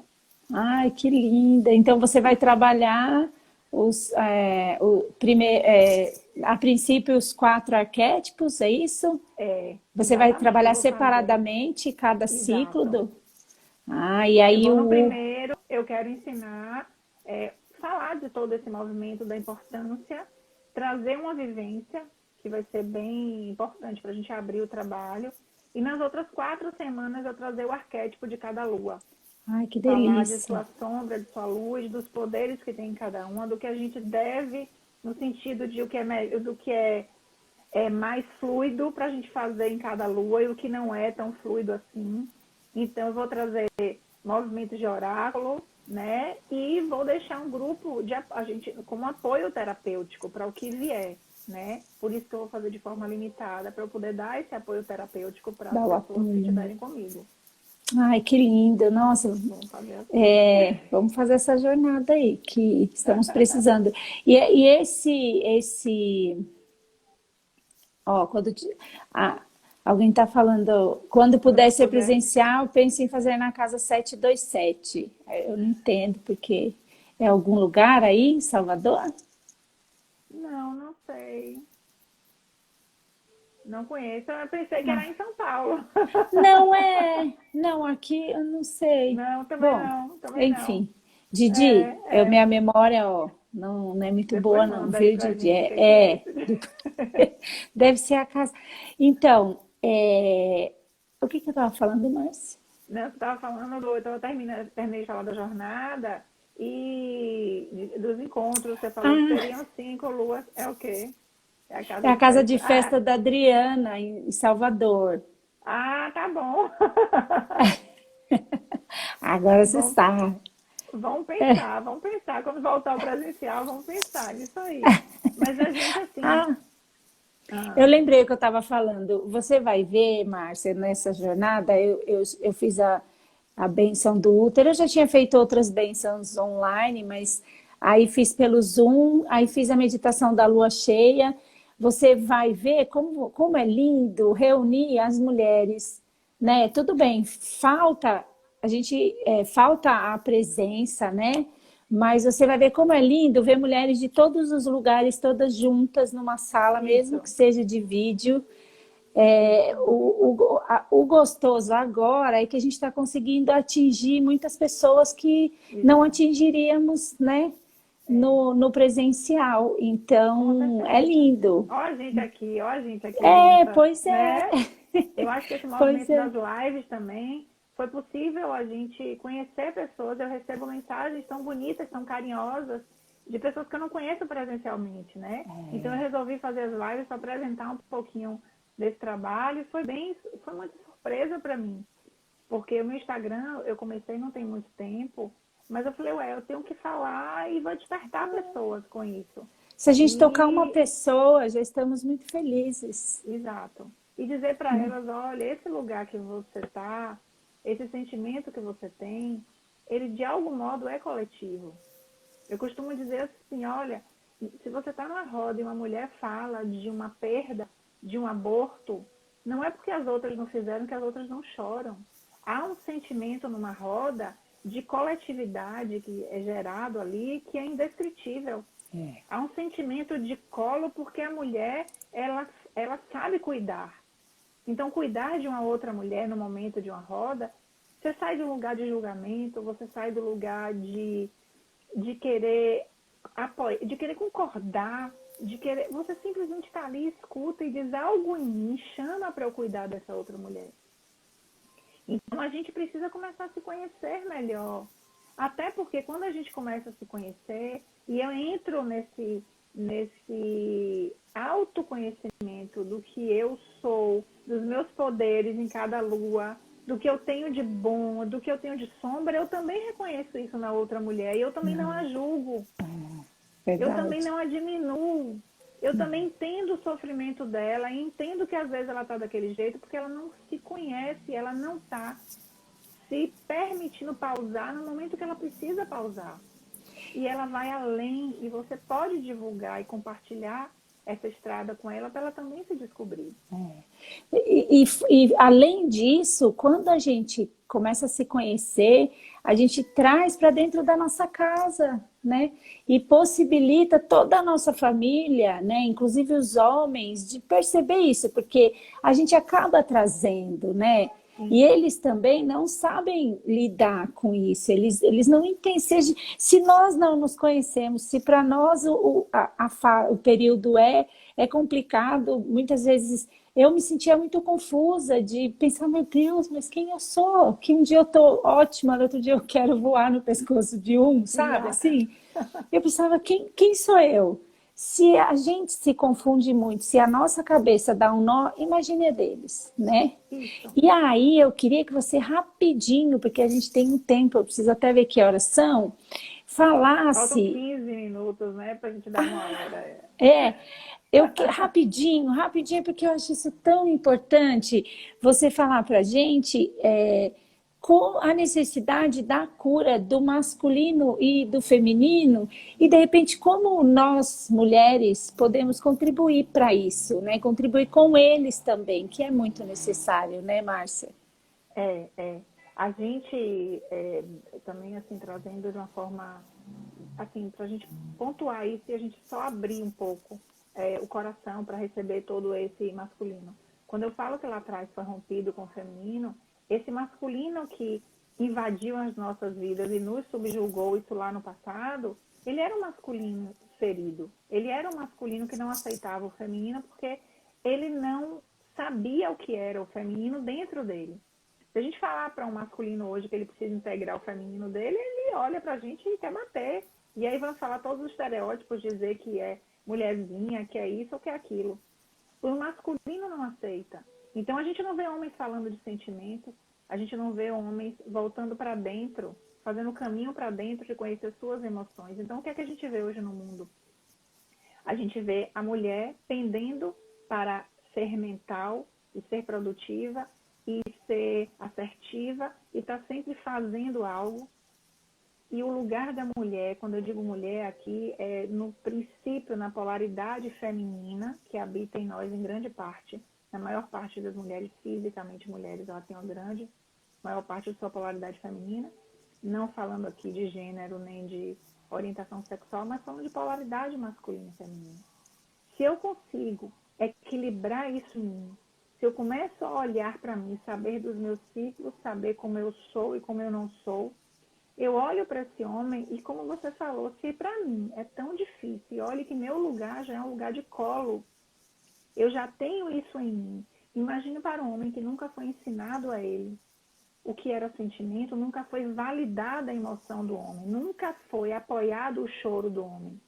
ai, que linda. Então você vai trabalhar a princípio os 4 arquétipos, é isso? Você vai Exatamente, eu trabalhar vou fazer. separadamente cada ciclo Exato. do. Ah, e Eu aí vou no primeiro, eu quero ensinar, falar de todo esse movimento, da importância, trazer uma vivência, que vai ser bem importante para a gente abrir o trabalho. E nas outras 4 semanas eu trazer o arquétipo de cada lua. Ai, que Falar de delícia. sua sombra, de sua luz, dos poderes que tem em cada uma, do que a gente deve, no sentido de do que é mais fluido para a gente fazer em cada lua e o que não é tão fluido assim. Então, eu vou trazer movimentos de oráculo, né? E vou deixar um grupo a gente como apoio terapêutico para o que vier, né? Por isso que eu vou fazer de forma limitada, para eu poder dar esse apoio terapêutico para as Dá o pessoas que apoio, né? estiverem comigo. Ai, que lindo. Nossa, Vamos fazer assim. vamos fazer essa jornada aí que estamos precisando. E ó, alguém está falando, quando puder Quando ser puder. presencial, pense em fazer na casa 727. Eu não entendo, porque é algum lugar aí em Salvador? Não, não sei. Não conheço. Eu pensei que era em São Paulo. Não é, não, aqui eu não sei. Não, também Bom, não, também não. enfim, Didi, É. minha memória, ó, não é muito Depois boa não, manda aí viu, pra Didi? gente o que que é esse. Deve ser a casa. Então, o que eu estava falando, Márcia? Não, você estava falando eu terminei de falar da jornada e dos encontros. Você falou que Ah, seriam 5 luas. É o quê? É a é casa a de casa de festa. festa da Adriana, em Salvador. Tá bom. Agora você Vamos, está. vamos pensar, vamos pensar. Quando voltar ao presencial, vamos pensar nisso aí. Mas a gente, assim. Ah, Ah, eu lembrei o que eu estava falando. Você vai ver, Márcia, nessa jornada, eu fiz a benção do útero. Eu já tinha feito outras bênçãos online, mas aí fiz pelo Zoom, aí fiz a meditação da lua cheia. Você vai ver como é lindo reunir as mulheres, né? Tudo bem, falta a presença, né? Mas você vai ver como é lindo ver mulheres de todos os lugares, todas juntas numa sala, mesmo que isso, seja de vídeo. isso, O gostoso agora é que a gente está conseguindo atingir muitas pessoas que não isso. atingiríamos, né, É, no presencial. com Então, é certeza. lindo. Ó a gente aqui junta, Pois é, né? Eu acho que esse pois movimento é. das lives também foi possível a gente conhecer pessoas. Eu recebo mensagens tão bonitas, tão carinhosas, de pessoas que eu não conheço presencialmente, né? Então eu resolvi fazer as lives para apresentar um pouquinho desse trabalho. Foi uma surpresa para mim, porque o meu Instagram eu comecei não tem muito tempo, mas eu falei, eu tenho que falar e vou despertar pessoas com isso. Se a gente tocar uma E pessoa, já estamos muito felizes. Exato. E dizer para elas, olha, esse lugar que você está, esse sentimento que você tem, ele de algum modo é coletivo. Eu costumo dizer assim, olha, se você está numa roda e uma mulher fala de uma perda, de um aborto, não é porque as outras não fizeram que as outras não choram. Há um sentimento numa roda de coletividade que é gerado ali que é indescritível. Há um sentimento de colo porque a mulher, ela sabe cuidar. Então, cuidar de uma outra mulher no momento de uma roda, você sai do lugar de julgamento, você sai do lugar de querer apoiar, de querer concordar, de querer. Você simplesmente está ali, escuta e diz algo em mim, chama para eu cuidar dessa outra mulher. Então a gente precisa começar a se conhecer melhor. Até porque quando a gente começa a se conhecer, e eu entro nesse autoconhecimento do que eu sou, dos meus poderes em cada lua, do que eu tenho de bom, do que eu tenho de sombra, eu também reconheço isso na outra mulher. E eu também não a julgo. Eu também Verdade. não a diminuo. Eu também entendo o sofrimento dela e entendo que às vezes ela está daquele jeito porque ela não se conhece, ela não está se permitindo pausar no momento que ela precisa pausar. E ela vai além e você pode divulgar e compartilhar essa estrada com ela para ela também se descobrir. E além disso, quando a gente começa a se conhecer, a gente traz para dentro da nossa casa, né? E possibilita toda a nossa família, né? Inclusive os homens, de perceber isso, porque a gente acaba trazendo, né? E eles também não sabem lidar com isso, eles não entendem. Se nós não nos conhecemos, se para nós o período é complicado, muitas vezes eu me sentia muito confusa de pensar, meu Deus, mas quem eu sou? Que um dia eu tô ótima, no outro dia eu quero voar no pescoço de um, sabe? Exato. Assim, eu pensava, quem sou eu? Se a gente se confunde muito, se a nossa cabeça dá um nó, imagine a deles, né? Isso. E aí eu queria que você rapidinho, porque a gente tem um tempo, eu preciso até ver que horas são, Faltam falasse 15 minutos, né, para a gente dar uma hora. é, rapidinho, porque eu acho isso tão importante você falar para a gente com a necessidade da cura do masculino e do feminino e de repente como nós mulheres podemos contribuir para isso, né? Contribuir com eles também, que é muito necessário, né, Márcia? É. A gente também, assim, trazendo de uma forma, assim, para a gente pontuar isso e a gente só abrir um pouco o coração para receber todo esse masculino. Quando eu falo que lá atrás foi rompido com o feminino, esse masculino que invadiu as nossas vidas e nos subjugou isso lá no passado, ele era um masculino ferido. Ele era um masculino que não aceitava o feminino porque ele não sabia o que era o feminino dentro dele. Se a gente falar para um masculino hoje que ele precisa integrar o feminino dele, ele olha para a gente e quer bater. E aí vão falar todos os estereótipos, dizer que é mulherzinha, que é isso ou que é aquilo. O masculino não aceita. Então a gente não vê homens falando de sentimentos, a gente não vê homens voltando para dentro, fazendo o caminho para dentro de conhecer suas emoções. Então o que é que a gente vê hoje no mundo? A gente vê a mulher pendendo para ser mental e ser produtiva e ser assertiva e está sempre fazendo algo. E o lugar da mulher, quando eu digo mulher aqui, é no princípio, na polaridade feminina, que habita em nós em grande parte. Na maior parte das mulheres, fisicamente mulheres, ela tem uma grande, maior parte da sua polaridade feminina. Não falando aqui de gênero nem de orientação sexual, mas falando de polaridade masculina e feminina. Se eu consigo equilibrar isso em mim, se eu começo a olhar para mim, saber dos meus ciclos, saber como eu sou e como eu não sou, eu olho para esse homem e, como você falou, se para mim é tão difícil, e olhe que meu lugar já é um lugar de colo, eu já tenho isso em mim. Imagine para um homem que nunca foi ensinado a ele o que era sentimento, nunca foi validada a emoção do homem, nunca foi apoiado o choro do homem.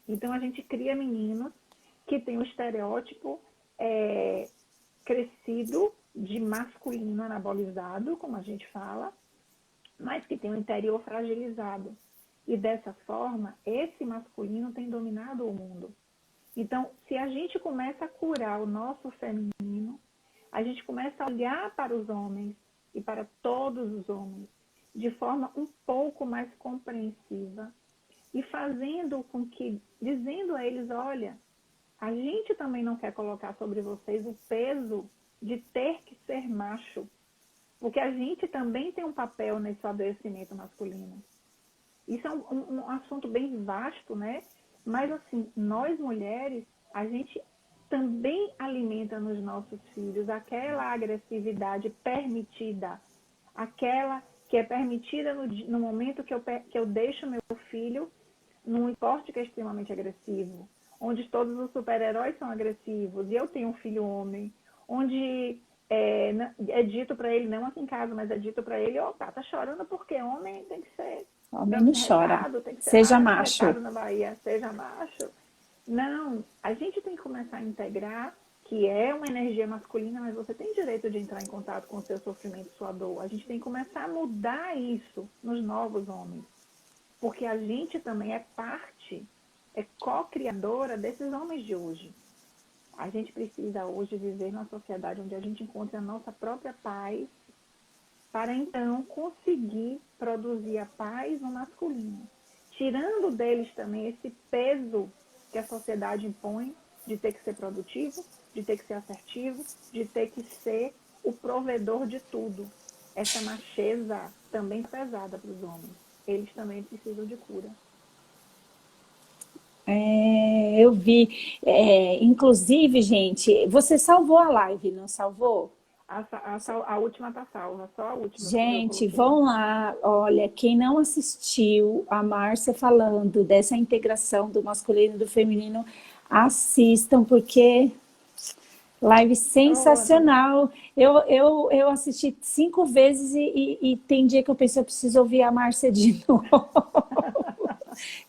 Então a gente cria meninos que têm o estereótipo crescido de masculino anabolizado, como a gente fala, mas que tem o interior fragilizado. E dessa forma, esse masculino tem dominado o mundo. Então, se a gente começa a curar o nosso feminino, a gente começa a olhar para os homens e para todos os homens de forma um pouco mais compreensiva e fazendo com que, dizendo a eles, olha, a gente também não quer colocar sobre vocês o peso de ter que ser macho, porque a gente também tem um papel nesse adoecimento masculino. Isso é um assunto bem vasto, né? Mas, assim, nós mulheres, a gente também alimenta nos nossos filhos aquela agressividade permitida, aquela que é permitida no momento que eu deixo meu filho num esporte que é extremamente agressivo, onde todos os super-heróis são agressivos, e eu tenho um filho homem, onde é dito para ele, não aqui em casa, mas é dito para ele, ó, tá chorando porque homem tem que ser Homem não chora. recado, tem que ser Seja macho. recado na Bahia, seja macho. Não, a gente tem que começar a integrar que é uma energia masculina, mas você tem direito de entrar em contato com o seu sofrimento, sua dor. A gente tem que começar a mudar isso nos novos homens. Porque a gente também é parte, é co-criadora desses homens de hoje. A gente precisa hoje viver numa sociedade onde a gente encontre a nossa própria paz, para então conseguir produzir a paz no masculino. Tirando deles também esse peso que a sociedade impõe de ter que ser produtivo, de ter que ser assertivo, de ter que ser o provedor de tudo. Essa macheza também é pesada para os homens. Eles também precisam de cura. Eu vi. Inclusive, gente, você salvou a live, não salvou? A última está salva, só a última. Gente, vão lá, olha, quem não assistiu a Márcia falando dessa integração do masculino e do feminino, assistam, porque live sensacional. Eu assisti 5 vezes e tem dia que eu penso, eu preciso ouvir a Márcia de novo.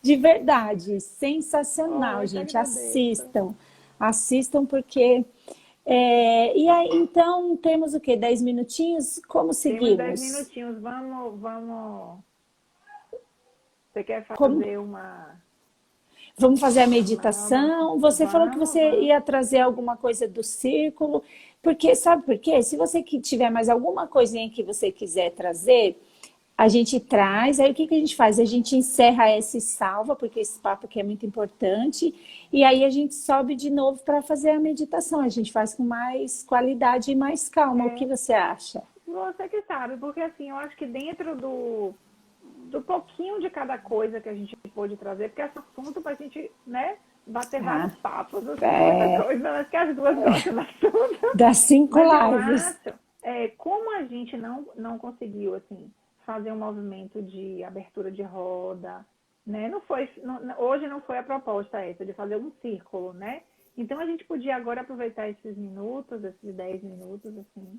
De verdade, sensacional, gente. Assistam porque... e aí, então, temos o quê? 10 minutinhos? Como seguimos? Temos 10 minutinhos. Vamos... Você quer fazer uma... Vamos fazer a meditação? Você falou que você ia trazer alguma coisa do círculo. Porque, sabe por quê? Se você tiver mais alguma coisinha que você quiser trazer, a gente traz, aí o que a gente faz? A gente encerra essa e salva, porque esse papo aqui é muito importante, e aí a gente sobe de novo para fazer a meditação. A gente faz com mais qualidade e mais calma. O que você acha? Você que sabe, porque assim, eu acho que dentro do pouquinho de cada coisa que a gente pôde trazer, porque esse assunto para a gente, né, bater vários papos, assim, muita coisa, acho que as duas gostam do assunto. Das 5 lives. Eu acho, como a gente não conseguiu, assim, fazer um movimento de abertura de roda, né? Hoje não foi a proposta essa, de fazer um círculo, né? Então, a gente podia agora aproveitar esses minutos, esses 10 minutos, assim,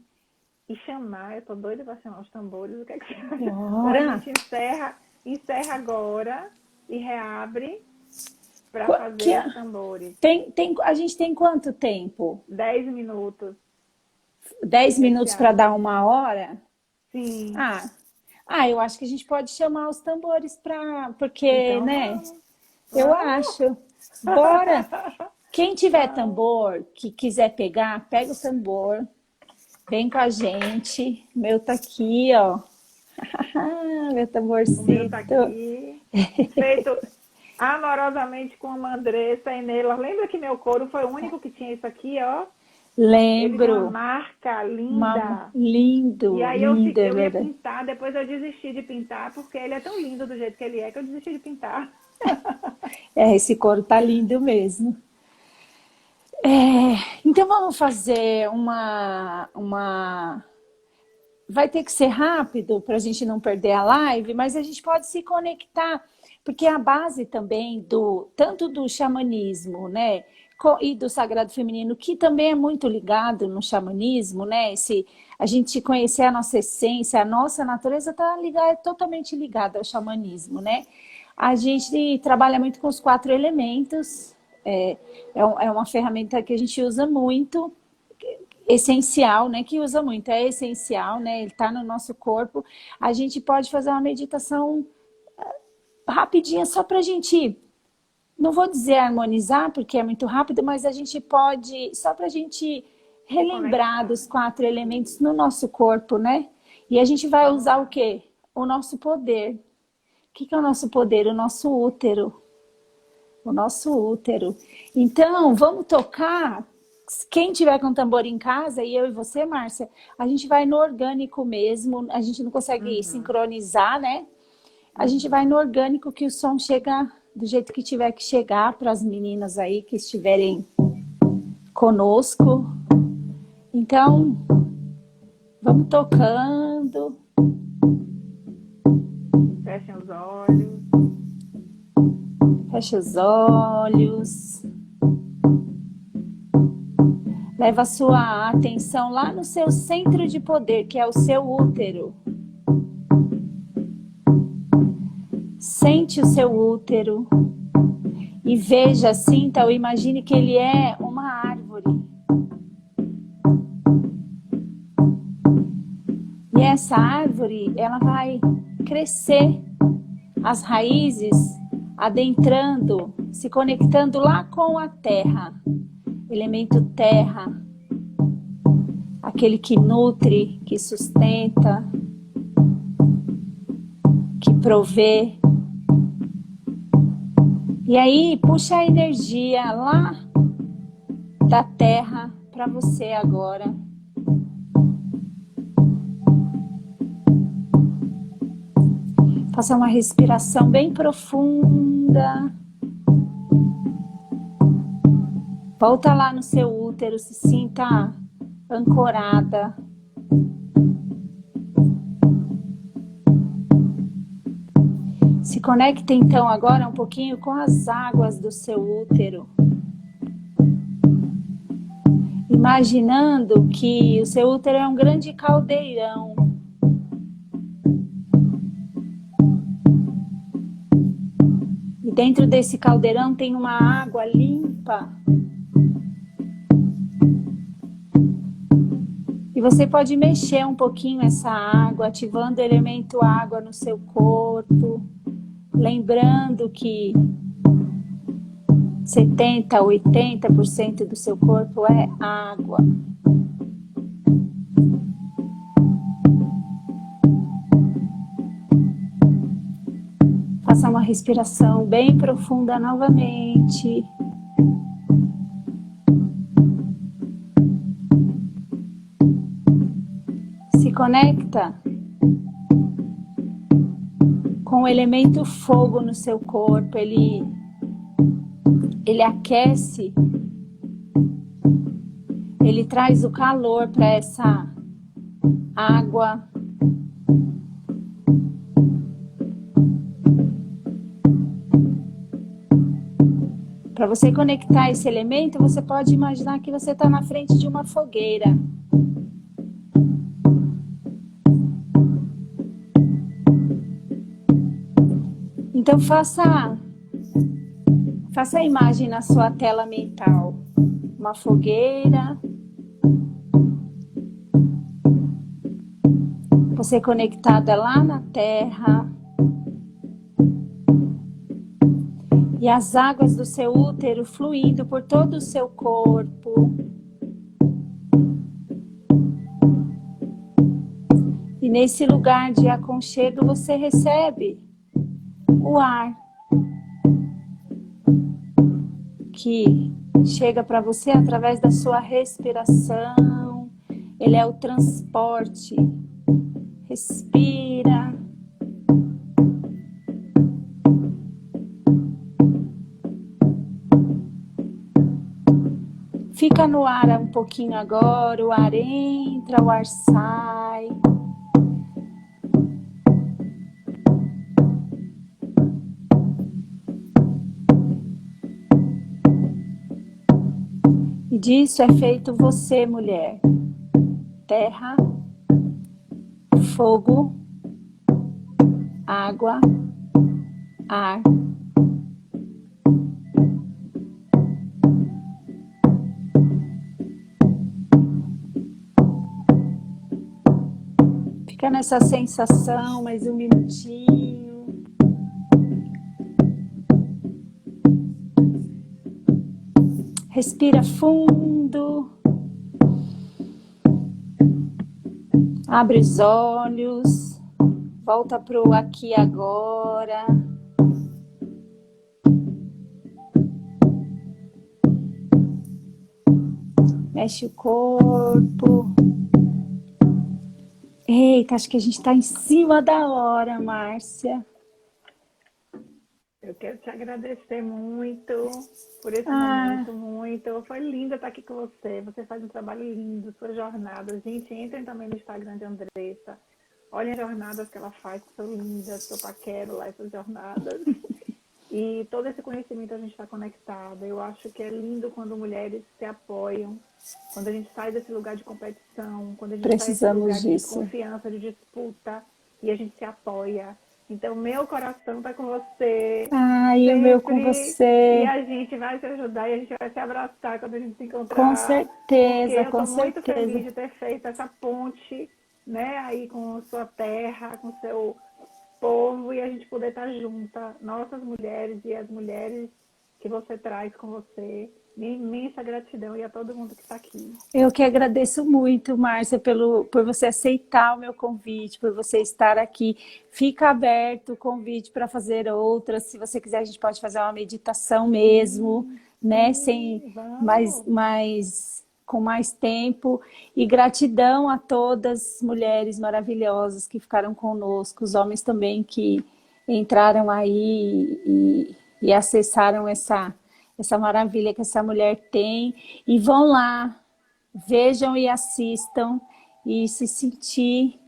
e chamar, eu tô doida para chamar os tambores, o que é que você acha? A gente encerra agora e reabre para fazer os tambores. A gente tem quanto tempo? 10 minutos. 10 minutos para dar 1 hora? Sim. Eu acho que a gente pode chamar os tambores porque, então, né? Vamos. Eu acho. Bora! Quem tiver tambor, que quiser pegar, pega o tambor. Vem com a gente. O meu tá aqui, ó. Meu tamborcito. O meu tá aqui. Feito amorosamente com a Mandressa e Nela. Lembra que meu couro foi o único que tinha isso aqui, ó? Lembro. Ele tem uma marca linda. Lindo. E aí lindo, eu ia pintar, depois eu desisti de pintar, porque ele é tão lindo do jeito que ele é, que eu desisti de pintar. Esse couro tá lindo mesmo. Então vamos fazer Vai ter que ser rápido para a gente não perder a live, mas a gente pode se conectar, porque a base também tanto do xamanismo, né, e do sagrado feminino, que também é muito ligado no xamanismo, né, a gente conhecer a nossa essência, a nossa natureza é totalmente ligada ao xamanismo, né. A gente trabalha muito com os 4 elementos, é uma ferramenta que a gente usa muito, essencial, né? Que usa muito, é essencial, né? Ele está no nosso corpo. A gente pode fazer uma meditação rapidinha só para a gente, não vou dizer harmonizar, porque é muito rápido, mas a gente pode, só para a gente relembrar dos 4 elementos no nosso corpo, né? E a gente vai usar o quê? O nosso poder. O que é o nosso poder? O nosso útero. O nosso útero. Então, vamos tocar. Quem tiver com tambor em casa, e eu e você, Márcia, a gente vai no orgânico mesmo. A gente não consegue sincronizar, né? A gente vai no orgânico que o som chega do jeito que tiver que chegar para as meninas aí que estiverem conosco. Então, vamos tocando. Fechem os olhos. Fecha os olhos. Leva a sua atenção lá no seu centro de poder, que é o seu útero. Sente o seu útero e veja, sinta ou imagine que ele é uma árvore. E essa árvore, ela vai crescer, as raízes adentrando, se conectando lá com a terra, elemento terra, aquele que nutre, que sustenta, que provê. E aí, puxa a energia lá da terra para você agora. Faça uma respiração bem profunda. Volta lá no seu útero, se sinta ancorada. Se conecte então agora um pouquinho com as águas do seu útero. Imaginando que o seu útero é um grande caldeirão. E dentro desse caldeirão tem uma água limpa. E você pode mexer um pouquinho essa água, ativando o elemento água no seu corpo. Lembrando que 70% a 80% do seu corpo é água. Faça uma respiração bem profunda novamente. Se conecta com o elemento fogo no seu corpo, ele aquece, ele traz o calor para essa água. Para você conectar esse elemento, você pode imaginar que você está na frente de uma fogueira. Então faça a imagem na sua tela mental. Uma fogueira. Você conectada lá na terra. E as águas do seu útero fluindo por todo o seu corpo. E nesse lugar de aconchego você recebe o ar que chega para você através da sua respiração. Ele é o transporte. Respira. Fica no ar um pouquinho agora. O ar entra, o ar sai. E disso é feito você, mulher. Terra, fogo, água, ar. Fica nessa sensação mais um minutinho. Respira fundo. Abre os olhos. Volta para o aqui e agora. Mexe o corpo. Eita, acho que a gente está em cima da hora, Márcia. Eu quero te agradecer muito por esse Ah, momento, muito. Foi lindo estar aqui com você. Você faz um trabalho lindo, sua jornada. Gente, entrem também no Instagram de Andressa. Olhem as jornadas que ela faz, que são lindas, que eu paquero lá essas jornadas. E todo esse conhecimento a gente está conectada. Eu acho que é lindo quando mulheres se apoiam, quando a gente sai desse lugar de competição, quando a gente sai desse precisamos lugar de disso. desconfiança, de disputa, e a gente se apoia. Então, meu coração está com você Ai, o meu com sempre, e você. a gente vai se ajudar e a gente vai se abraçar quando a gente se Com encontrar, porque certeza, eu com estou muito certeza. feliz de ter feito essa ponte, né, aí com sua terra, com seu povo e a gente poder estar junta, nossas mulheres e as mulheres que você traz com você. Minha imensa gratidão e a todo mundo que está aqui. Eu que agradeço muito, Márcia, por você aceitar o meu convite, por você estar aqui. Fica aberto o convite para fazer outras. Se você quiser, a gente pode fazer uma meditação mesmo, né? Sem Vamos! com mais tempo. E gratidão a todas as mulheres maravilhosas que ficaram conosco, os homens também que entraram aí e acessaram essa maravilha que essa mulher tem. E vão lá, vejam e assistam e se sentir,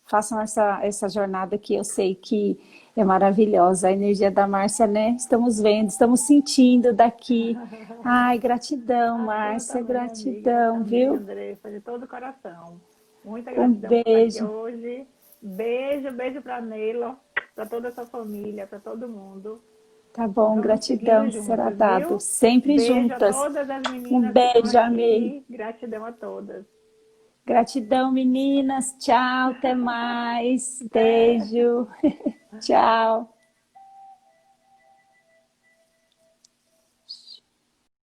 façam essa jornada que eu sei que é maravilhosa. A energia da Márcia, né? Estamos vendo, estamos sentindo daqui. Ai, gratidão, A sua Márcia, também, amiga. gratidão, Também, viu? Andressa, de todo o coração. Muita Um gratidão por estar aqui beijo. hoje. Beijo, beijo para Neila, para toda essa família, para todo mundo. Tá E bom, vamos gratidão seguindo será juntas, dado. viu? Sempre Beijo a juntas. todas as Um meninas que estão beijo, amei. aqui. Gratidão a todas. Gratidão, meninas. Tchau, até mais. Até. Beijo. Tchau.